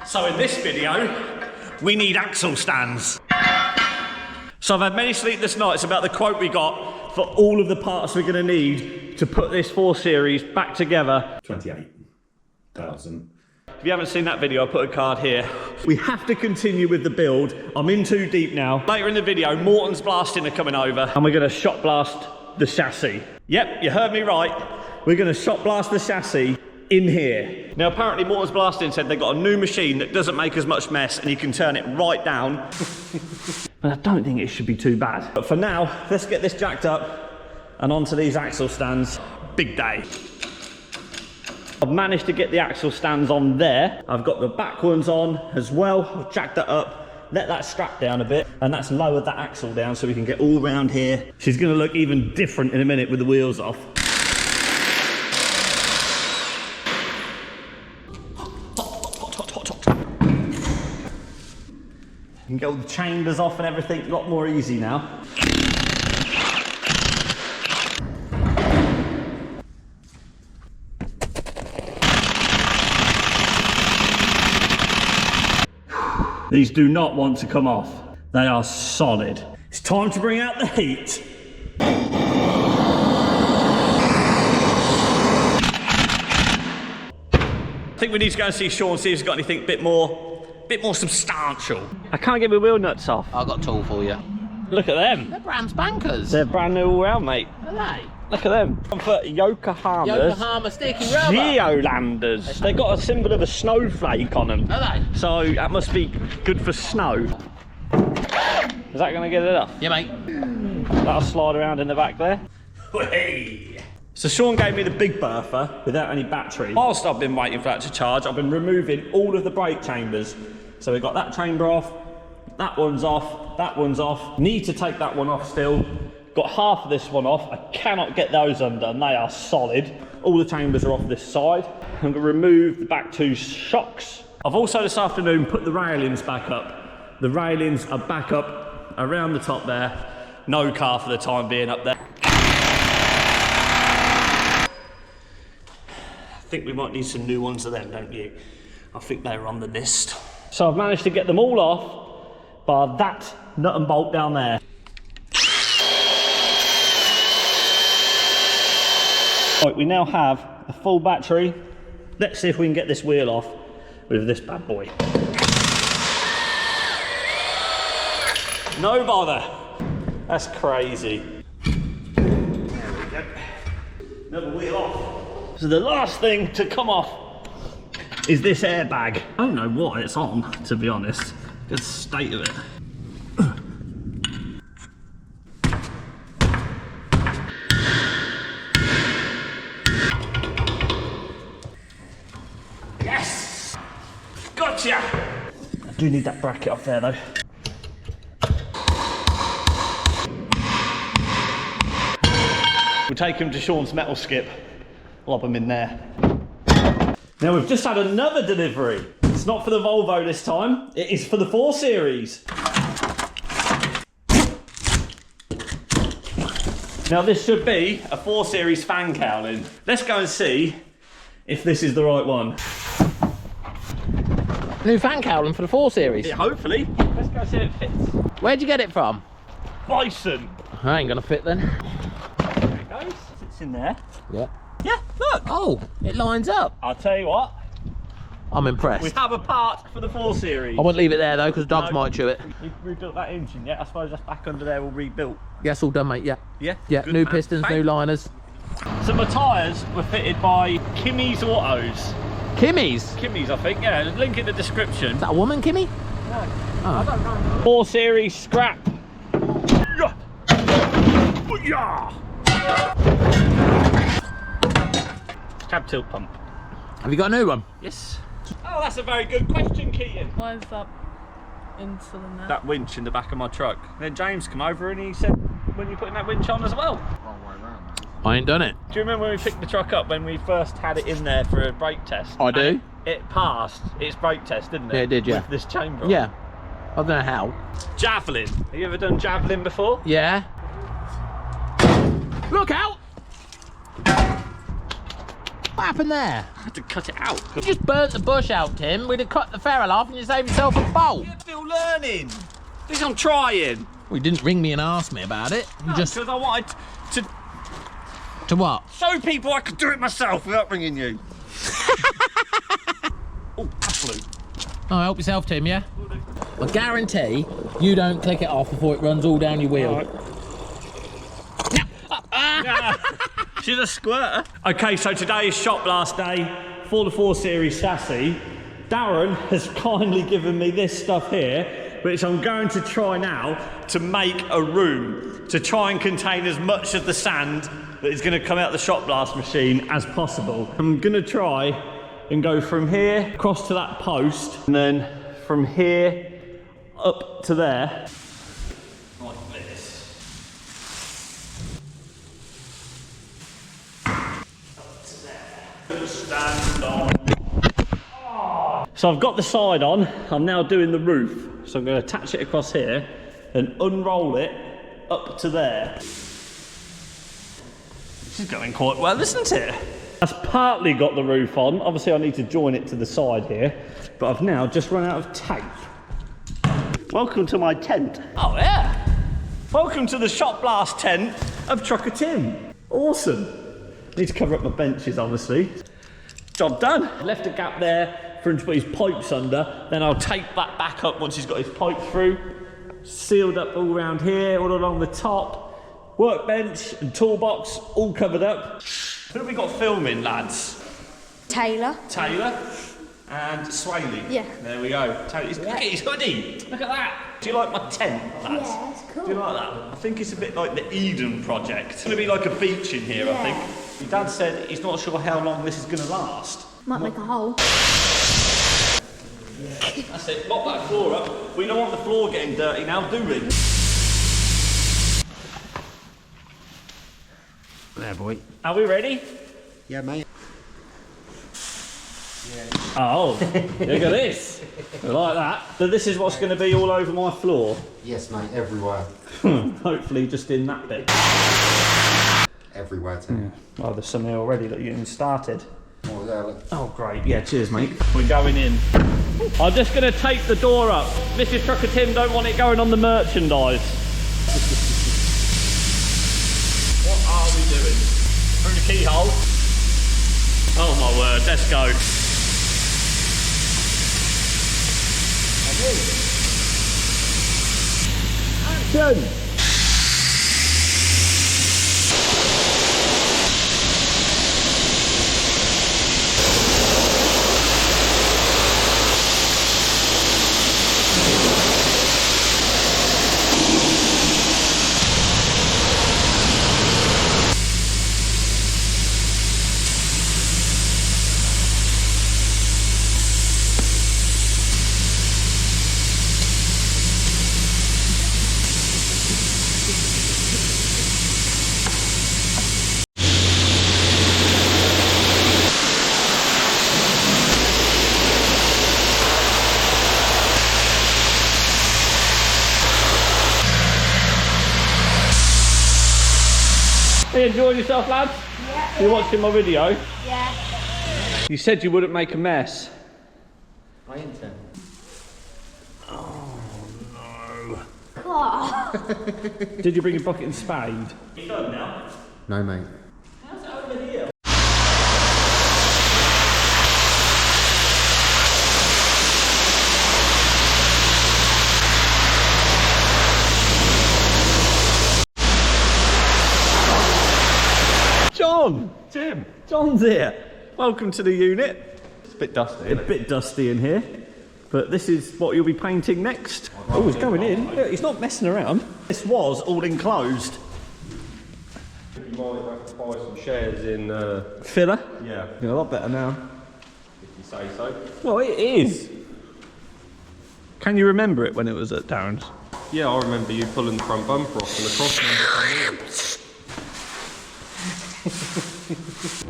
So in this video, we need axle stands. So I've had many sleepless nights about the quote we got for all of the parts we're gonna need to put this 4 Series back together. 28,000. If you haven't seen that video, I'll put a card here. We have to continue with the build. I'm in too deep now. Later in the video, Morton's Blasting are coming over and we're gonna shot blast the chassis. Yep, you heard me right. We're gonna shot blast the chassis in here. Now apparently Morton's Blasting said they got a new machine that doesn't make as much mess and you can turn it right down. But I don't think it should be too bad. But for now, let's get this jacked up and onto these axle stands. Big day. I've managed to get the axle stands on there. I've got the back ones on as well. I've jacked that up, let that strap down a bit, and that's lowered that axle down so we can get all around here. She's gonna look even different in a minute with the wheels off. You can get all the chambers off and everything, a lot more easy now. These do not want to come off. They are solid. It's time to bring out the heat. I think we need to go and see Sean, see if he's got anything a bit more substantial. I can't get my wheel nuts off. I've got a tool for you. Look at them. They're brand spankers. They're brand new all round, mate. Are they? Look at them. For Yokohama's Yokohama sticky rubber. Geolanders. They got a symbol of a snowflake on them. Are they? So that must be good for snow. Is that going to get it up? Yeah, mate. That'll slide around in the back there. Hey. So Sean gave me the big bertha without any battery. Whilst I've been waiting for that to charge, I've been removing all of the brake chambers. So we've got that chamber off, that one's off, that one's off. Need to take that one off still. Got half of this one off. I cannot get those undone. They are solid. All the chambers are off this side. I'm gonna remove the back 2 shocks. I've also this afternoon put the railings back up. The railings are back up around the top there. No car for the time being up there. I think we might need some new ones of them, don't you? I think they're on the list. So I've managed to get them all off, bar that nut and bolt down there. Right, we now have a full battery. Let's see if we can get this wheel off with this bad boy. No bother. That's crazy. There we go. Another wheel off. So the last thing to come off is this airbag. I don't know what it's on, to be honest. Good state of it. Yes! Gotcha! I do need that bracket off there though. We'll take him to Sean's metal skip. Lob him in there. Now we've just had another delivery. It's not for the Volvo this time. It is for the 4 Series. Now this should be a 4 Series fan cowling. Let's go and see if this is the right one. New fan cowling for the 4 Series? Yeah, hopefully. Let's go see if it fits. Where'd you get it from? Bison. I ain't gonna fit then. There it goes. It's in there. Yeah. Yeah, look. Oh, it lines up. I'll tell you what. I'm impressed. We have a part for the 4 Series. I won't leave it there though, because dogs might chew it. We've rebuilt that engine yet. I suppose that's back under there all rebuilt. Yeah, it's all done, mate, yeah. Yeah? Yeah, Good new man. pistons, Thank new liners. So my tyres were fitted by Kimmy's Autos. Kimmy's? Kimmy's, I think, yeah. Link in the description. Is that a woman, Kimmy? No, Oh. I don't know. 4 Series scrap. Yeah. Yeah. Cab tilt pump. Have you got a new one? Yes. Oh, that's a very good question, Keaton. Why is that installing that? That winch in the back of my truck. Then James came over and he said, when you're putting that winch on as well. I ain't done it. Do you remember when we picked the truck up when we first had it in there for a brake test? I do. It passed its brake test, didn't it? Yeah, it did, yeah. With this chamber on. Yeah. I don't know how. Javelin. Have you ever done javelin before? Yeah. Look out! What happened there? I had to cut it out. You just burnt the bush out, Tim. We'd have cut the ferrule off and you saved yourself a bolt. You're still learning. At least I'm trying. Well, you didn't ring me and ask me about it. You just... Because I wanted to To what? show people I could do it myself without ringing you. Oh, that flew. Oh, help yourself, Tim, yeah? I guarantee you don't click it off before it runs all down your wheel. She's a squirter. Okay, so today is shop blast day for the 4 Series chassis. Darren has kindly given me this stuff here, which I'm going to try now to make a room to try and contain as much of the sand that is going to come out the shop blast machine as possible. I'm going to try and go from here across to that post, and then from here up to there. Like this. Stand on. So I've got the side on, I'm now doing the roof. So I'm going to attach it across here and unroll it up to there. This is going quite well, isn't it? That's partly got the roof on. Obviously I need to join it to the side here, but I've now just run out of tape. Welcome to my tent. Oh yeah. Welcome to the shop blast tent of Trucker Tim. Awesome. Need to cover up my benches, obviously. Job done. Left a gap there for him to put his pipes under. Then I'll tape that back up once he's got his pipe through. Sealed up all around here, all along the top. Workbench and toolbox all covered up. Who have we got filming, lads? Taylor. Taylor and Swaley. Yeah. There we go. Look at his hoodie. Look at that. Do you like my tent, lads? Yeah, it's cool. Do you like that? I think it's a bit like the Eden project. It's going to be like a beach in here, I think. Your dad said he's not sure how long this is going to last. Might make a hole. That's it. Lock that floor up. We don't want the floor getting dirty now, do we? There, boy. Are we ready? Yeah, mate. Oh, look at this. I like that. So this is what's going to be all over my floor. Yes, mate, everywhere. Hopefully just in that bit. Everywhere, Tim. Oh, there's some here already that you even started. Oh, there, look. Oh, great. Yeah, cheers, mate. We're going in. I'm just going to tape the door up. Mrs. Trucker Tim don't want it going on the merchandise. What are we doing? Through the keyhole? Oh, my word. Let's go. Action! Are you enjoying yourself, lads? Yeah. You watching my video? Yeah. You said you wouldn't make a mess. I intend. Oh no. Oh. Did you bring a bucket and spade? You done now? No, mate. How's it over here? John! Tim! John's here. Welcome to the unit. It's a bit dusty. A bit dusty in here, but this is what you'll be painting next. Oh, he's going in. Look, he's not messing around. This was all enclosed. You might have to buy some shares in... Filler? Yeah, You're a lot better now. if you say so. Well, it is. Can you remember it when it was at Darren's? Yeah, I remember you pulling the front bumper off and the crossbumper.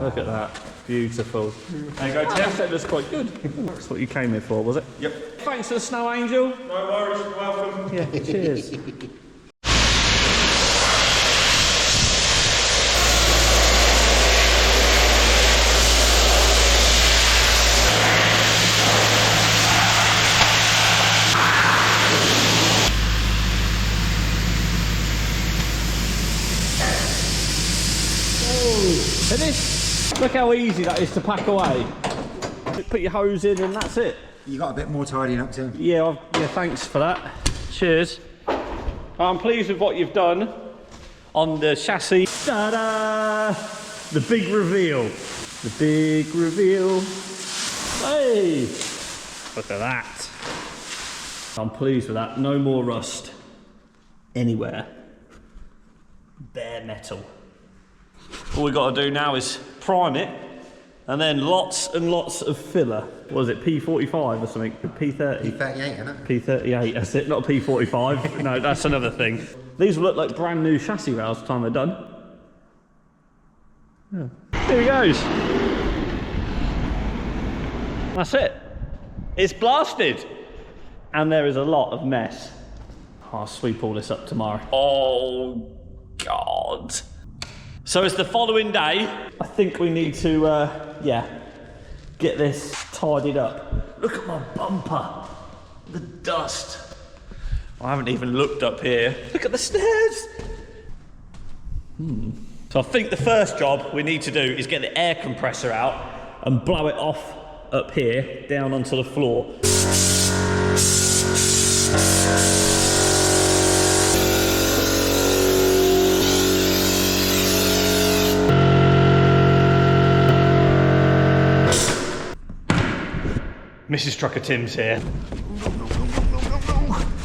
Look at that. Beautiful. There you go, Tim. That looks quite good. That's what you came here for, was it? Yep. Thanks for the snow angel. No worries, you're welcome. Yeah, cheers. Look how easy that is to pack away. Put your hose in and that's it. You got a bit more tidying up too. Yeah, yeah, thanks for that. Cheers. I'm pleased with what you've done on the chassis. Ta-da! The big reveal. The big reveal. Hey! Look at that. I'm pleased with that. No more rust anywhere. Bare metal. All we got to do now is prime it, and then lots and lots of filler. What is it, P45 or something? P30? P38, isn't it? P38, that's it, not P45. No, that's another thing. These will look like brand new chassis rails by the time they're done. Yeah. Here he goes. That's it. It's blasted. And there is a lot of mess. I'll sweep all this up tomorrow. Oh, God. So it's the following day. I think we need to, yeah, get this tidied up. Look at my bumper. The dust. I haven't even looked up here. Look at the stairs. So I think the first job we need to do is get the air compressor out and blow it off up here, down onto the floor. Mrs. Trucker Tim's here.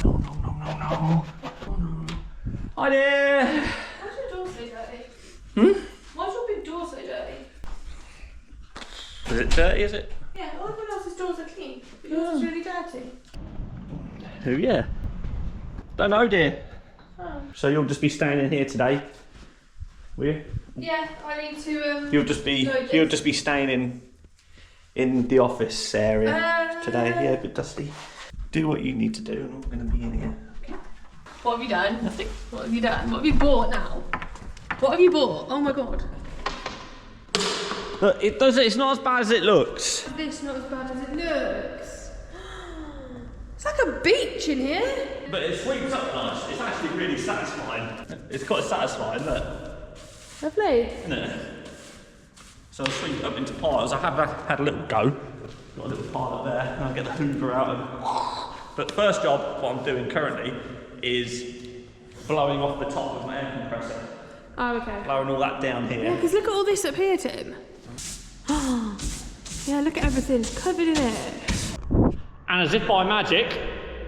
No. Hi there. Why's your door so dirty? Why's your big door so dirty? Is it dirty, is it? Yeah, all everyone else's doors are clean, but yours is really dirty. Oh yeah. Don't know, dear. Oh. So you'll just be staying in here today, will you? Yeah, I need to. You'll just be staying in the office area today. Yeah, a bit dusty. Do what you need to do, and I'm going to be in here. Okay. What have you done? Nothing. What have you done? What have you bought now? What have you bought? Oh my god. Look, it's not as bad as it looks. This not as bad as it looks. It's like a beach in here. But it sweeps up nice. It's actually really satisfying. It's quite satisfying, look. Lovely. Isn't it? So I'll sweep it up into piles. I have had a little go. Got a little pile up there, and I'll get the hoover out and... But the first job, what I'm doing currently, is blowing off the top of my air compressor. Oh, okay. Blowing all that down here. Yeah, because look at all this up here, Tim. Yeah, look at everything. It's covered in it. And as if by magic,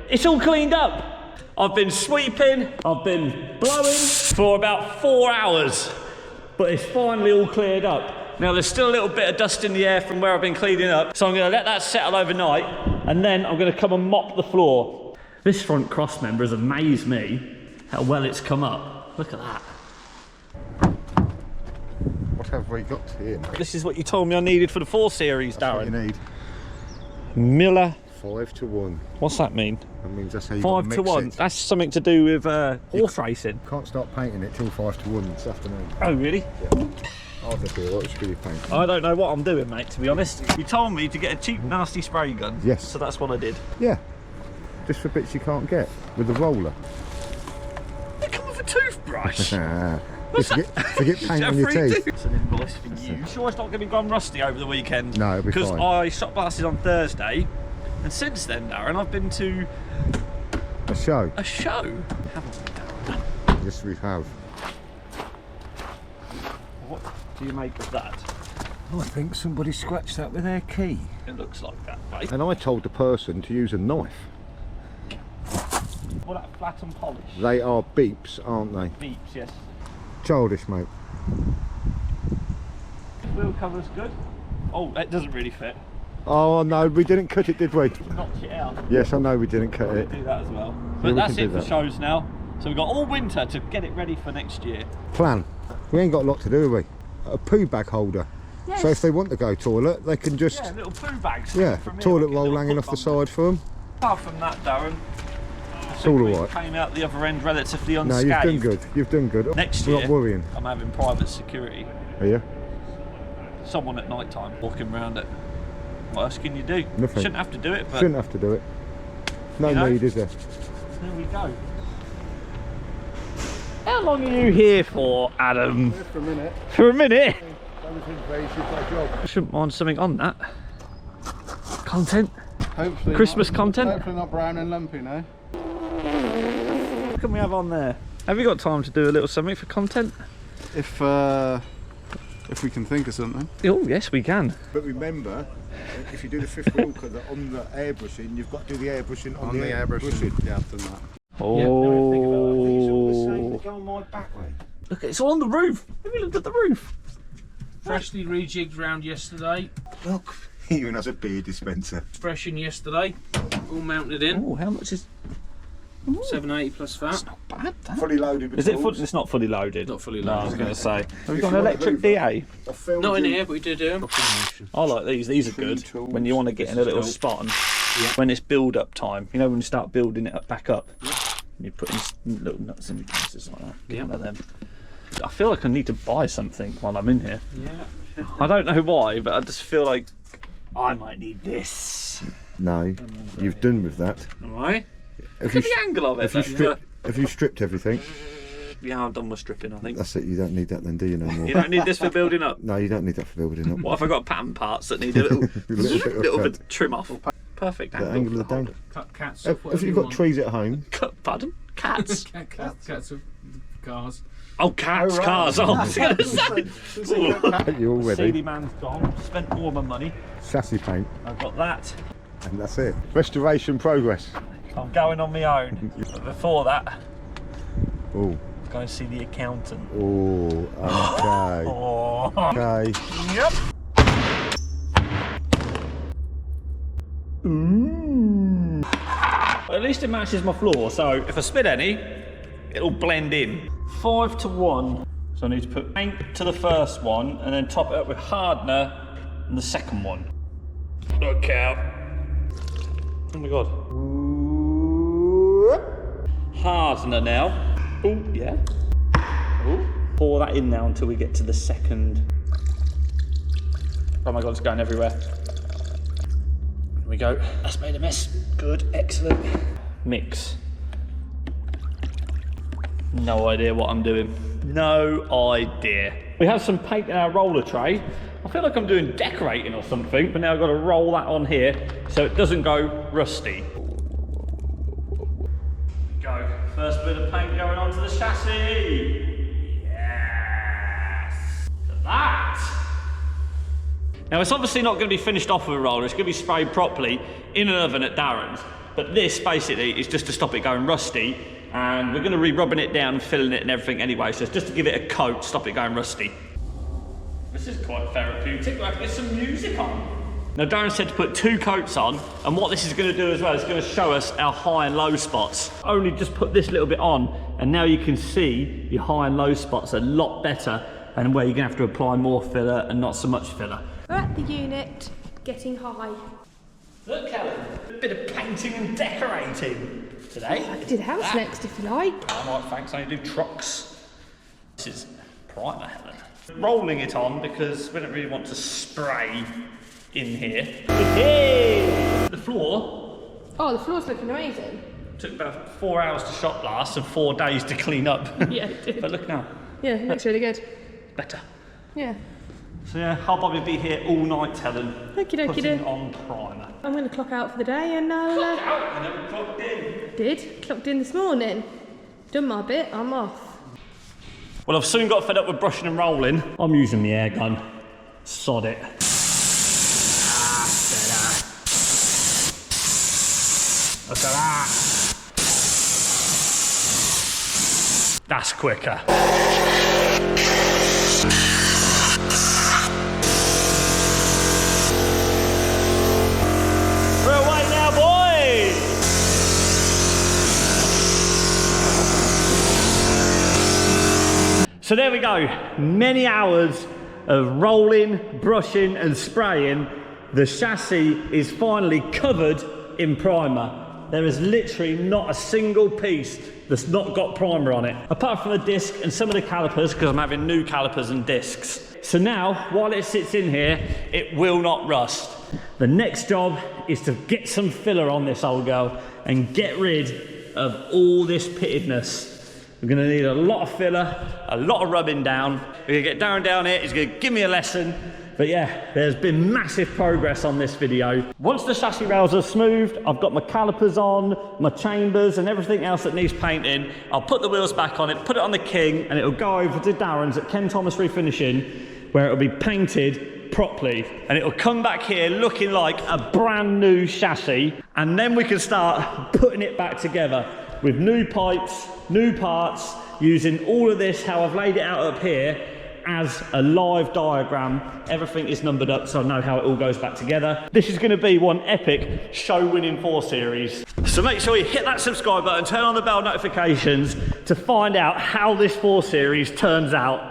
it's all cleaned up. I've been sweeping, I've been blowing for about 4 hours, but it's finally all cleared up. Now there's still a little bit of dust in the air from where I've been cleaning up, so I'm going to let that settle overnight, and then I'm going to come and mop the floor. This front cross member has amazed me how well it's come up. Look at that. What have we got here, mate? This is what you told me I needed for the 4 Series, That's what Darren. you need. Miller. 5 to 1. What's that mean? That means that's how you 5 to 1. It. That's something to do with horse racing. Can't start painting it till 5 to 1 this afternoon. Oh, really? Yeah. I'll just do what should be painting. I don't know what I'm doing, mate, to be honest. You told me to get a cheap, nasty spray gun. Yes. So that's what I did. Yeah. Just for bits you can't get with the roller. They come with a toothbrush. Forget paint on your teeth. It's an invoice for you. You sure it's not going to be gone rusty over the weekend? No, it'll be fine. Because I shot blasted on Thursday, and since then, Darren, I've been to A show. a show. Haven't we, Darren? Yes, we have. What do you make of that? I think somebody scratched that with their key. It looks like that, mate. And I told the person to use a knife. Well, that flat and polished. They are beeps, aren't they? Beeps, yes. Childish, mate. Wheel cover's good. Oh, it doesn't really fit. Oh no, we didn't cut it, did we? Knocked it out. Yes, I know we didn't cut it. Do that as well. Yeah, But we that's can it do for that. shows now. So we've got all winter to get it ready for next year. Plan. We ain't got a lot to do, have we? A poo bag holder. Yes. So if they want to go toilet, they can just, Yeah, little poo bags. yeah, from here, toilet like a roll little hanging off foot the bumper. side for them. Apart from that, Darren, It's all we alright. came out the other end relatively No, unscathed. you've done good. You've done good. Next We're year, not worrying. I'm having private security. Are you? Someone at night time walking around it. What else can you do? Nothing. Shouldn't have to do it, but Shouldn't have to do it. No You know? need, is there? there we go. How long are you here for, Adam? For a minute. For a minute? Everything please, you've got a job. I shouldn't mind something on that. Content. Hopefully Christmas not, content. Hopefully not brown and lumpy, no? What can we have on there? Have you got time to do a little something for content? If we can think of something. Oh yes, we can. But remember, if you do the fifth wheel cover on the airbrushing, you've got to do the airbrushing on the airbrushing. Yeah, I've done that. Oh. Go on my back way. Look, it's all on the roof. Have you looked at the roof? Freshly rejigged round yesterday. Look, he even has a beer dispenser. Fresh in yesterday. All mounted in. Oh, how much is? 780 plus VAT. That's not bad. That. Fully loaded with Is it? tools. It's not fully loaded. Not fully No, I loaded. was going to say. Have you got you an want a electric Hoover, DA? I filmed Not in you- here, but we did do them. I like these. These are good. tools. When you want to get in a little spot and when it's build up time. You know when you start building it up, back up. And you put in little nuts and pieces like that. Get one of them. I feel like I need to buy something while I'm in here. Yeah. I don't know why, but I just feel like I might need this. No, you've done with that. Alright? If Look at the angle of it. If you stripped everything, Yeah, I'm done with stripping, I think. that's it. You don't need that then, do you, no more? You don't need this for building up. No, you don't need that for building up. What if I got pattern parts that need a little, Little bit of cut. trim off? Perfect The angle. angle of the down. Cut cats. Have you got trees at home? Pardon? Cats? Cats of cars. Oh, cats, cars. Oh, I was going to say. You all CD ready? man's gone. Spent all my money. Chassis paint, I've got that. and that's it. Restoration progress. I'm going on my own. But before that, Oh, go and see the accountant. oh, okay. Oh. Okay. Yep. Ooh. At least it matches my floor, so if I spit any, it'll blend in. 5 to 1. So I need to put paint to the first one and then top it up with hardener on the second one. Look out. Oh my god. Hardener now. Oh, yeah. Ooh. Pour that in now until we get to the second. Oh my god, it's going everywhere. There we go. That's made a mess. Good, excellent. Mix. No idea what I'm doing. No idea. We have some paint in our roller tray. I feel like I'm doing decorating or something, but now I've got to roll that on here so it doesn't go rusty. Go. First bit of paint going onto the chassis. Yes. To that. Now it's obviously not going to be finished off with a roller, it's going to be sprayed properly in an oven at Darren's. But this basically is just to stop it going rusty, and we're going to be rubbing it down and filling it and everything anyway, so it's just to give it a coat, stop it going rusty. This is quite therapeutic, we'll have to get some music on. Now Darren said to put 2 coats on, and what this is going to do as well is going to show us our high and low spots. Only just put this little bit on, and now you can see your high and low spots a lot better, and where you're going to have to apply more filler and not so much filler. We're at the unit, getting high. Look, Helen, a bit of painting and decorating today. I could do the house next if you like. I might, thanks, I only do trucks. This is primer, Helen. Rolling it on because we don't really want to spray in here. Hey! The floor Oh, the floor's looking amazing. took about 4 hours to shot blast and 4 days to clean up. Yeah, it did. But look now, Yeah, it looks really good. better. Yeah. So yeah, I'll probably be here all night, Helen, Okie dokie putting do. on primer. I'm going to clock out for the day and I'll... Out, I never clocked in. Clocked in this morning. Done my bit, I'm off. Well, I've soon got fed up with brushing and rolling. I'm using the air gun. Sod it. Look at that. That's quicker. We're away now, boys! So there we go. Many hours of rolling, brushing and spraying. The chassis is finally covered in primer. There is literally not a single piece that's not got primer on it, apart from the disc and some of the calipers, because I'm having new calipers and discs. So now, while it sits in here, it will not rust. The next job is to get some filler on this old girl and get rid of all this pittedness We're gonna need a lot of filler, a lot of rubbing down. We're gonna get Darren down here, he's gonna give me a lesson. But yeah, there's been massive progress on this video. Once the chassis rails are smoothed, I've got my calipers on, my chambers and everything else that needs painting. I'll put the wheels back on it, put it on the King, and it'll go over to Darren's at Ken Thomas Refinishing, where it'll be painted properly. And it'll come back here looking like a brand new chassis. And then we can start putting it back together with new pipes, new parts, using all of this, how I've laid it out up here, as a live diagram. Everything is numbered up so I know how it all goes back together. This is going to be one epic show-winning 4 Series. So make sure you hit that subscribe button, turn on the bell notifications to find out how this 4 Series turns out.